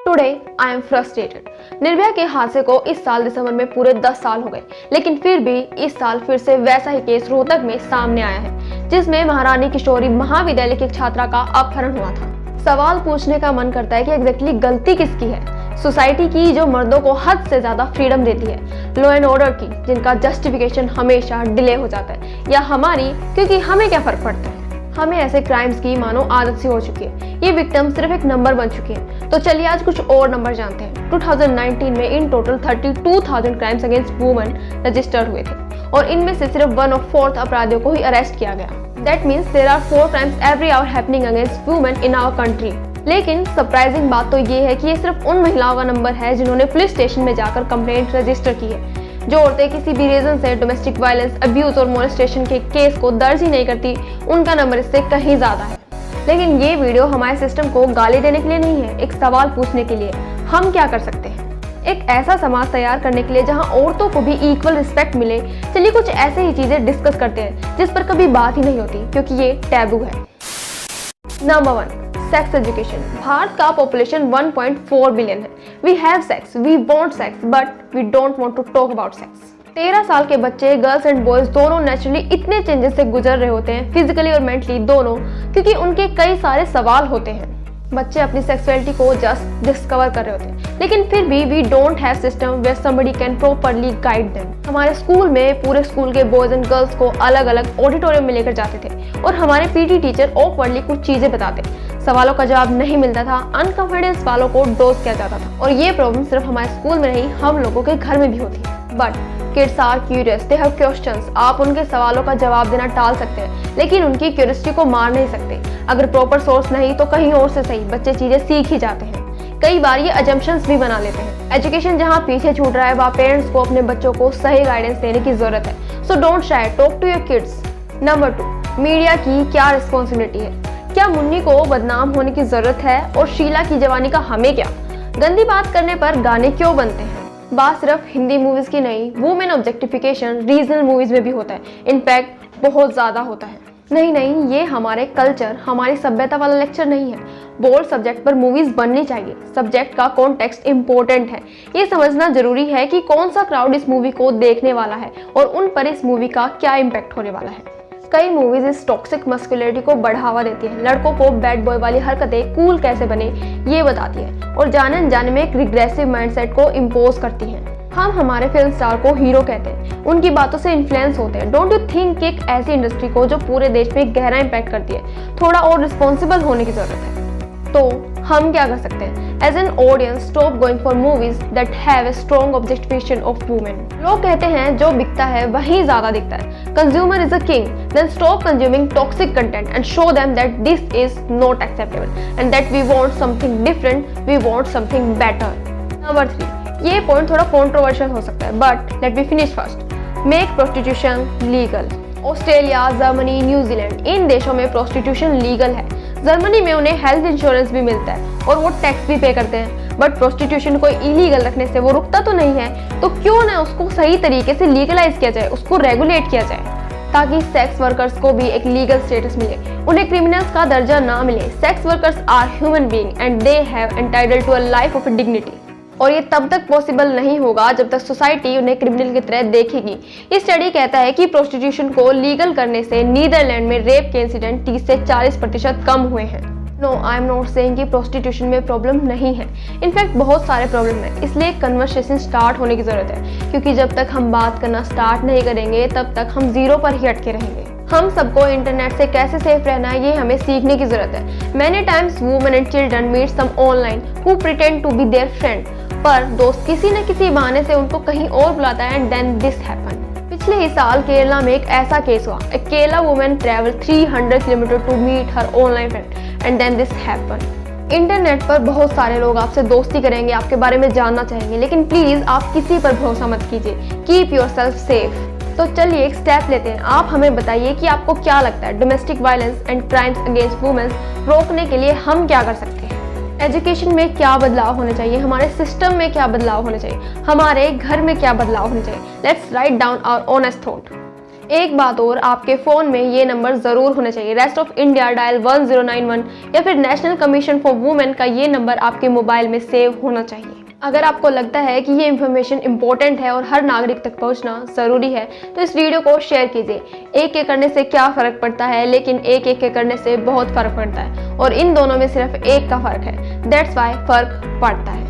Today I am frustrated. Nirbhaya के हादसे को इस साल दिसंबर में पूरे 10 साल हो गए, लेकिन फिर भी इस साल फिर से वैसा ही केस रोहतक में सामने आया है, जिसमें महारानी किशोरी महाविद्यालय की छात्रा का अपहरण हुआ था। सवाल पूछने का मन करता है कि एग्जैक्टली गलती किसकी है? सोसाइटी की जो मर्दों को हद से ज्यादा फ्रीडम देती है, लॉ एंड ऑर्डर की जिनका जस्टिफिकेशन हमेशा डिले हो जाता है, या हमारी क्योंकि हमें क्या फर्क पड़ता है? हमें ऐसे क्राइम्स की मानो आदत सी हो चुकी है। ये विक्टिम सिर्फ एक नंबर बन चुकी है। तो चलिए आज कुछ और नंबर जानते हैं। 2019 में in total 32,000 crimes against women registered हुए थे और इनमें से सिर्फ 1/4 अपराधियों को ही अरेस्ट किया गया। That means there are 4 crimes every hour happening against women in our country. लेकिन सरप्राइजिंग बात तो ये है कि ये सिर्फ उन महिलाओं का नंबर है जिन्होंने पुलिस स्टेशन में जाकर कंप्लेंट रजिस्टर की है। जो औरतें किसी भी रीजन से डोमेस्टिक वायलेंस, अब्यूज और मोलेस्टेशन के केस को दर्ज ही नहीं करती, उनका नंबर इससे कहीं ज्यादा है। लेकिन ये वीडियो हमारे सिस्टम को गाली देने के लिए नहीं है, एक सवाल पूछने के लिए हम क्या कर सकते हैं, एक ऐसा समाज तैयार करने के लिए जहां औरतों को भी इक्वल रिस्पेक्ट मिले। चलिए कुछ ऐसे ही चीजें डिस्कस करते हैं जिस पर कभी बात ही नहीं होती, क्योंकि ये टैबू है। Number 1, sex education. भारत का पॉपुलेशन 1.4 बिलियन है। We have sex, we want sex, but we don't want to talk about sex. 13 साल के बच्चे, गर्ल्स एंड बॉयज दोनों नेचुरली इतने चेंजेस से गुजर रहे होते हैं, फिजिकली और मेंटली दोनों, क्योंकि उनके कई सारे सवाल होते हैं। बच्चे अपनी सेक्सुअलिटी को जस्ट डिस्कवर कर रहे होते हैं, लेकिन फिर भी we don't have system where somebody can properly guide them. हमारे स्कूल में पूरे स्कूल के बॉयज एंड गर्ल्स को अलग अलग ऑडिटोरियम में लेकर जाते थे और हमारे पीटी टीचर ऑकवर्डली कुछ चीजें बताते। सवालों का जवाब नहीं मिलता था, अनकंफर्टेबल सवालों को डोज किया जाता था। और ये प्रॉब्लम सिर्फ हमारे स्कूल में नहीं, हम लोगों के घर में भी होती है। But kids are curious, they have questions. आप उनके सवालों का जवाब देना टाल सकते हैं, लेकिन उनकी क्यूरियोसिटी को मार नहीं सकते। अगर प्रॉपर सोर्स नहीं तो कहीं और से सही बच्चे चीजें सीख ही जाते हैं। कई बार ये अजम्पशंस भी बना लेते हैं। एजुकेशन जहाँ पीछे छूट रहा है, वहाँ पेरेंट्स को अपने बच्चों को सही गाइडेंस देने की जरूरत है। So don't shy, talk to your kids. Number 2, media की क्या रिस्पॉन्सिबिलिटी है? क्या मुन्नी को बदनाम होने की जरूरत है और शीला की जवानी का हमें क्या? गंदी बात करने पर गाने क्यों बनते हैं? बात सिर्फ हिंदी मूवीज की नहीं, वुमेन ऑब्जेक्टिफिकेशन रीजनल मूवीज में भी होता है। इनफैक्ट बहुत ज्यादा होता है। नहीं, ये हमारे कल्चर, हमारी सभ्यता वाला लेक्चर नहीं है। बोल्ड सब्जेक्ट पर मूवीज बननी चाहिए। सब्जेक्ट का कॉन्टेक्स्ट इंपॉर्टेंट है। ये समझना जरूरी है कि कौन सा क्राउड इस मूवी को देखने वाला है और उन पर इस मूवी का क्या इम्पैक्ट होने वाला है। कई मूवीज इस टॉक्सिक मस्कुलिनिटी को बढ़ावा देती है। लड़कों को बैड बॉय वाली हरकतें कूल कैसे बने ये बताती है और जाने अनजाने में एक रिग्रेसिव माइंडसेट को इम्पोज करती है। हम हमारे फिल्म स्टार को हीरो कहते हैं, उनकी बातों से इन्फ्लुएंस होते हैं। डोंट यू थिंक कि एक ऐसी इंडस्ट्री को जो पूरे देश में गहरा इम्पैक्ट करती है, थोड़ा और रिस्पॉन्सिबल होने की जरूरत है? तो हम क्या कर सकते हैं? As an audience, stop going for movies that have a strong objectification of women. लोग कहते हैं जो बिकता है वही ज्यादा दिखता है। Consumer is a king. Then stop consuming toxic content and show them that this is not acceptable and that we want something different, we want something better. Number 3, ये पॉइंट थोड़ा कंट्रोवर्शियल हो सकता है, but let me finish first. Make prostitution legal. Australia, Germany, New Zealand, इन देशों में prostitution legal है। Germany में उन्हें हेल्थ इंश्योरेंस भी मिलता है और वो टैक्स भी पे करते हैं। बट प्रोस्टिट्यूशन को इलीगल रखने से वो रुकता तो नहीं है, तो क्यों ना उसको सही तरीके से लीगलाइज किया जाए, उसको रेगुलेट किया जाए, ताकि सेक्स वर्कर्स को भी एक लीगल स्टेटस मिले, उन्हें क्रिमिनल्स का दर्जा ना मिले। Sex workers are human being and they have entitled to a life of dignity. और ये तब तक पॉसिबल नहीं होगा जब तक सोसाइटी उन्हें क्रिमिनल की तरह देखेगी। ये स्टडी कहता है कि प्रोस्टिट्यूशन को लीगल करने से नीदरलैंड में रेप के इंसिडेंट 30 से 40% कम हुए हैं। No, I am not saying कि प्रोस्टिट्यूशन में प्रॉब्लम नहीं है। इनफैक्ट बहुत सारे प्रॉब्लम है, इसलिए कन्वर्सेशन स्टार्ट होने की जरूरत है, क्योंकि जब तक हम बात करना स्टार्ट नहीं करेंगे तब तक हम जीरो पर ही अटके रहेंगे। हम सबको इंटरनेट से कैसे सेफ रहना है ये हमें सीखने की जरूरत है। Many times women and children meet some online who pretend to be their friend, पर दोस्त किसी न किसी बहाने से उनको कहीं और बुलाता है एंड देन दिस हैपन। पिछले ही साल केरला में एक ऐसा केस हुआ। A Kerala woman traveled 300 kilometre to meet her online friend and then this happen. Internet पर बहुत सारे लोग आपसे दोस्ती करेंगे, आपके बारे में जानना चाहेंगे, लेकिन प्लीज आप किसी पर भरोसा मत कीजिए। Keep yourself safe. तो चलिए एक स्टेप लेते हैं। आप हमें बताइए कि आपको क्या लगता है domestic violence and crimes against women रोकने के लिए हम क्या कर सकते हैं? एजुकेशन में क्या बदलाव होने चाहिए? हमारे सिस्टम में क्या बदलाव होने चाहिए? हमारे घर में क्या बदलाव होने चाहिए? Let's write down our honest thought. एक बात और, आपके फ़ोन में ये नंबर ज़रूर होना चाहिए। रेस्ट ऑफ इंडिया डायल 1091 या फिर नेशनल कमीशन फॉर वुमेन का ये नंबर आपके मोबाइल में सेव होना चाहिए। अगर आपको लगता है कि ये इन्फॉर्मेशन इंपॉर्टेंट है और हर नागरिक तक पहुंचना ज़रूरी है तो इस वीडियो को शेयर कीजिए। एक करने से क्या फ़र्क पड़ता है, लेकिन एक करने से बहुत फ़र्क पड़ता है और इन दोनों में सिर्फ एक का फ़र्क है। दैट्स वाई फ़र्क पड़ता है।